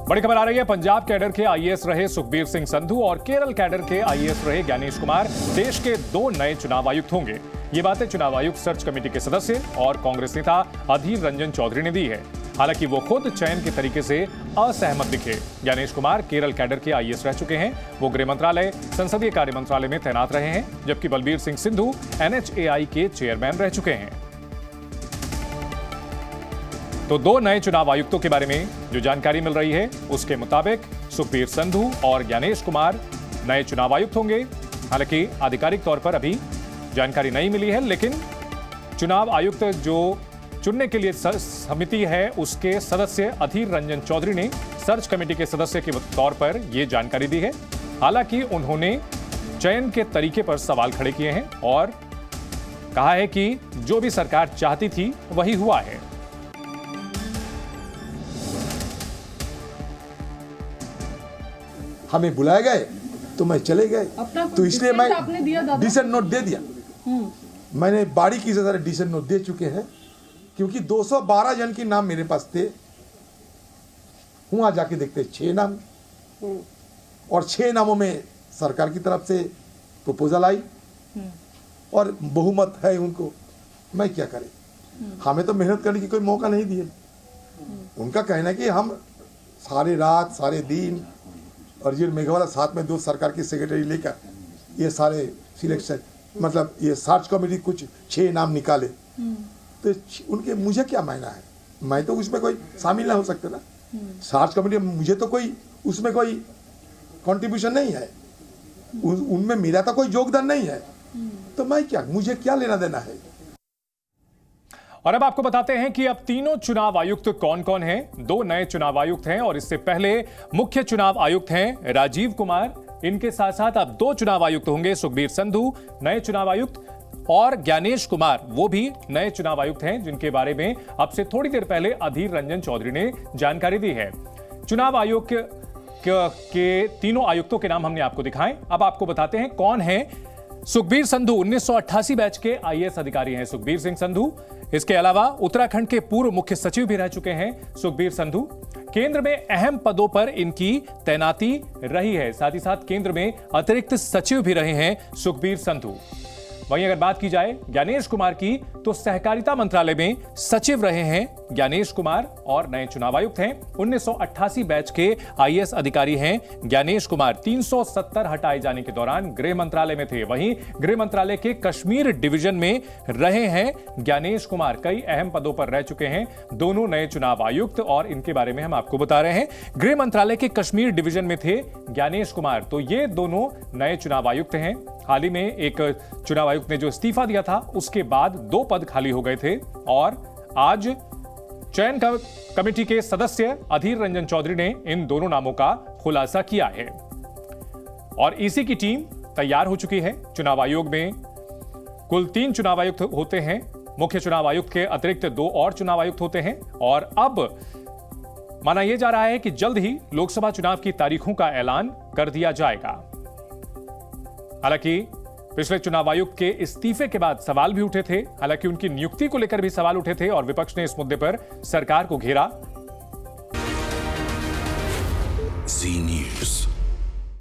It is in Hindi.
बड़ी खबर आ रही है। पंजाब कैडर के आईएएस रहे सुखबीर सिंह संधू और केरल कैडर के आईएएस रहे ज्ञानेश कुमार देश के 2 नए चुनाव आयुक्त होंगे। ये बातें चुनाव आयुक्त सर्च कमेटी के सदस्य और कांग्रेस नेता अधीर रंजन चौधरी ने दी है। हालांकि वो खुद चयन के तरीके से असहमत दिखे। ज्ञानेश कुमार केरल कैडर के आईएएस रह चुके हैं। वो गृह मंत्रालय, संसदीय कार्य मंत्रालय में तैनात रहे हैं, जबकि बलबीर सिंह सिद्धू NHAI के चेयरमैन रह चुके हैं। तो 2 नए चुनाव आयुक्तों के बारे में जो जानकारी मिल रही है, उसके मुताबिक सुखबीर संधू और ज्ञानेश कुमार नए चुनाव आयुक्त होंगे। हालांकि आधिकारिक तौर पर अभी जानकारी नहीं मिली है, लेकिन चुनाव आयुक्त जो चुनने के लिए समिति है, उसके सदस्य अधीर रंजन चौधरी ने सर्च कमेटी के सदस्य के तौर पर यह जानकारी दी है। हालांकि उन्होंने चयन के तरीके पर सवाल खड़े किए हैं और कहा है कि जो भी सरकार चाहती थी वही हुआ है। हमें बुलाए गए तो मैं चले गए, तो इसलिए मैं डिसेंट नोट दे दिया। मैंने बारीकी से सारे डिसेंट नोट दे चुके हैं, क्योंकि 212 जन के नाम मेरे पास थे। वहां जाके देखते 6 नाम, और 6 नामों में सरकार की तरफ से प्रपोजल आई और बहुमत है उनको। मैं क्या करें, हमें तो मेहनत करने की कोई मौका नहीं दिए। उनका कहना है कि हम सारे रात सारे दिन अर्जुन मेघवाला साथ में 2 सरकार की सेक्रेटरी लेकर ये सारे सिलेक्शन, मतलब ये सर्च कमेटी कुछ 6 नाम निकाले, तो उनके मुझे क्या मायना है? मैं तो उसमें कोई शामिल ना हो सकते ना। सर्च कमेटी मुझे तो कोई उसमें कोई कंट्रीब्यूशन नहीं है, उनमें मेरा तो कोई योगदान नहीं है, तो मैं क्या, मुझे क्या लेना देना है। और अब आपको बताते हैं कि अब तीनों चुनाव आयुक्त कौन कौन हैं। 2 नए चुनाव आयुक्त हैं और इससे पहले मुख्य चुनाव आयुक्त हैं राजीव कुमार। इनके साथ साथ अब 2 चुनाव आयुक्त होंगे। सुखबीर संधू नए चुनाव आयुक्त और ज्ञानेश कुमार वो भी नए चुनाव आयुक्त हैं, जिनके बारे में अब से थोड़ी देर पहले अधीर रंजन चौधरी ने जानकारी दी है। चुनाव आयोग के तीनों आयुक्तों के नाम हमने आपको दिखाए। अब आपको बताते हैं कौन है। सुखबीर संधू 1988 बैच के आईएएस अधिकारी हैं सुखबीर सिंह संधू। इसके अलावा उत्तराखंड के पूर्व मुख्य सचिव भी रह चुके हैं सुखबीर संधू। केंद्र में अहम पदों पर इनकी तैनाती रही है। साथ ही साथ केंद्र में अतिरिक्त सचिव भी रहे हैं सुखबीर संधू। वहीं अगर बात की जाए ज्ञानेश कुमार की, तो सहकारिता मंत्रालय में सचिव रहे हैं ज्ञानेश कुमार और नए चुनाव आयुक्त हैं। 1988 बैच के आईएएस अधिकारी हैं ज्ञानेश कुमार। 370 हटाए जाने के दौरान गृह मंत्रालय में थे। वहीं गृह मंत्रालय के कश्मीर डिवीजन में रहे हैं ज्ञानेश कुमार। कई अहम पदों पर रह चुके हैं दोनों नए चुनाव आयुक्त, और इनके बारे में हम आपको बता रहे हैं। गृह मंत्रालय के कश्मीर डिवीजन में थे ज्ञानेश कुमार। तो ये दोनों नए चुनाव आयुक्त हैं। हाल ही में एक चुनाव आयुक्त ने जो इस्तीफा दिया था, उसके बाद 2 पद खाली हो गए थे, और आज चयन कमेटी के सदस्य अधीर रंजन चौधरी ने इन दोनों नामों का खुलासा किया है। और इसी की टीम तैयार हो चुकी है। चुनाव आयोग में कुल 3 चुनाव आयुक्त होते हैं। मुख्य चुनाव आयुक्त के अतिरिक्त 2 और चुनाव आयुक्त होते हैं, और अब माना यह जा रहा है कि जल्द ही लोकसभा चुनाव की तारीखों का ऐलान कर दिया जाएगा। हालांकि पिछले चुनाव आयुक्त के इस्तीफे के बाद सवाल भी उठे थे। हालांकि उनकी नियुक्ति को लेकर भी सवाल उठे थे और विपक्ष ने इस मुद्दे पर सरकार को घेरा।